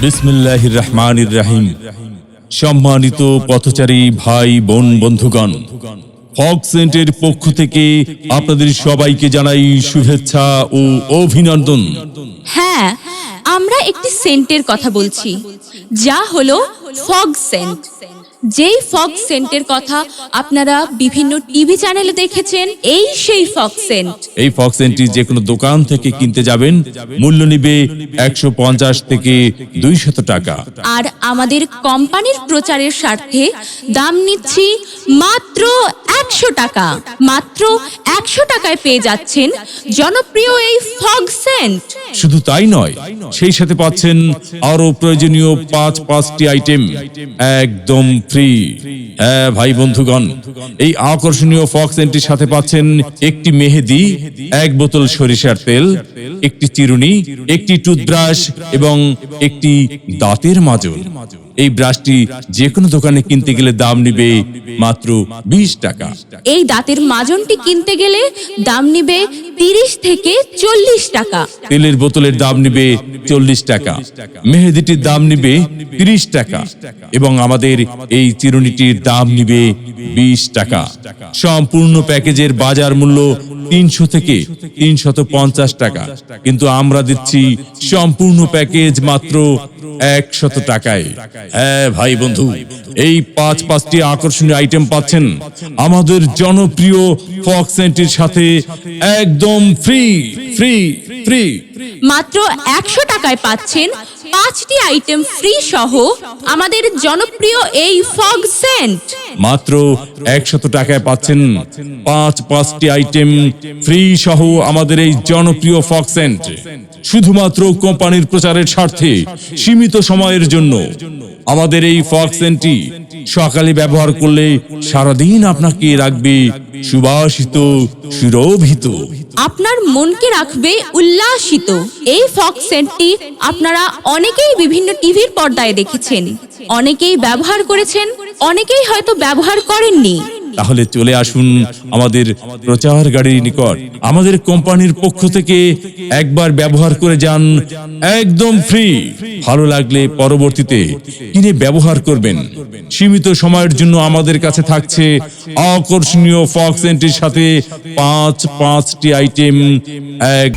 বিসমিল্লাহির রহমানির রহিম। সম্মানিত পথচারী ভাই বোন বন্ধুগণ, ফগ সেন্টের পক্ষ থেকে আপনাদের সবাইকে জানাই শুভেচ্ছা ও অভিনন্দন। হ্যাঁ, আমরা একটি সেন্টের কথা বলছি, যা হলো ফগ সেন্ট। যেই ফগ সেন্টের কথা আপনারা বিভিন্ন টিভি চ্যানেলে দেখেছেন, এই সেই ফগ সেন্ট। এই ফগ সেন্টটি যে কোনো দোকান থেকে কিনতে যাবেন, মূল্য নিবে 150 থেকে 200 টাকা। আর আমাদের কোম্পানির প্রচারের স্বার্থে দাম নিচ্ছি মাত্র 100 টাকা। মাত্র 100 টাকায় পেয়ে যাচ্ছেন জনপ্রিয় এই ফগ সেন্ট। শুধু তাই নয়, সেই সাথে পাচ্ছেন আরো প্রয়োজনীয় 5টি আইটেম একদম ফ্রি। হ্যাঁ ভাই বন্ধুগণ, এই আকর্ষণীয় ফগ সেন্টের সাথে পাচ্ছেন একটি মেহেদি, 1 বোতল সরিষার তেল, একটি চিরুনি, একটি টুথব্রাশ এবং একটি দাঁতের মাজল। এই ব্রাশটি যে কোনো দোকানে কিনতে গেলে দাম নিবে মাত্র 20 টাকা। এই দাঁতের মাজনটি কিনতে গেলে দাম নিবে 30 থেকে 40 টাকা। তেলের বোতলের দাম নিবে 40 টাকা, মেহেদিটির দাম নিবে 30 টাকা এবং আমাদের এই চিরুনিটির দাম নিবে 20 টাকা। সম্পূর্ণ প্যাকেজের বাজার মূল্য 300 থেকে 350 টাকা, কিন্তু আমরা দিচ্ছি সম্পূর্ণ প্যাকেজ মাত্র 100 টাকায়। হ্যাঁ ভাই বন্ধু, এই 5টি আকর্ষণীয় আইটেম পাচ্ছেন আমাদের জনপ্রিয় ফগ সেন্টের সাথে একদম ফ্রি ফ্রি ফ্রি। মাত্র 100 টাকায় পাচ্ছেন 5টি আইটেম ফ্রি সহ আমাদের জনপ্রিয় এই ফগ সেন্ট। মাত্র 100 টাকায় পাচ্ছেন 5টি আইটেম ফ্রি সহ আমাদের এই জনপ্রিয় ফগ সেন্ট। শুধুমাত্র কোম্পানির প্রচারের স্বার্থে সীমিত সময়ের জন্য আমাদের এই ফগ সেন্টটি সকালে ব্যবহার করলে সারাদিন আপনাকে রাখবে সুবাসিত, সুরভিত। আপনার মনকে রাখবে উল্লাসিত। এই ফগ সেন্টটি আপনারা অনেকেই বিভিন্ন টিভির পর্দায় দেখেছেন, অনেকেই ব্যবহার করেছেন, অনেকেই হয়তো ব্যবহার করেননি। তাহলে চলে আসুন আমাদের প্রচার গাড়ির নিকট। আমাদের কোম্পানির পক্ষ থেকে একবার ব্যবহার করে যান, একদম ফ্রি। ভালো লাগলে পরবর্তীতে কিনে ব্যবহার করবেন। সীমিত সময়ের জন্য আমাদের কাছে থাকছে আকর্ষণীয় ফগ সেন্টের সাথে 5টি আইটেম এক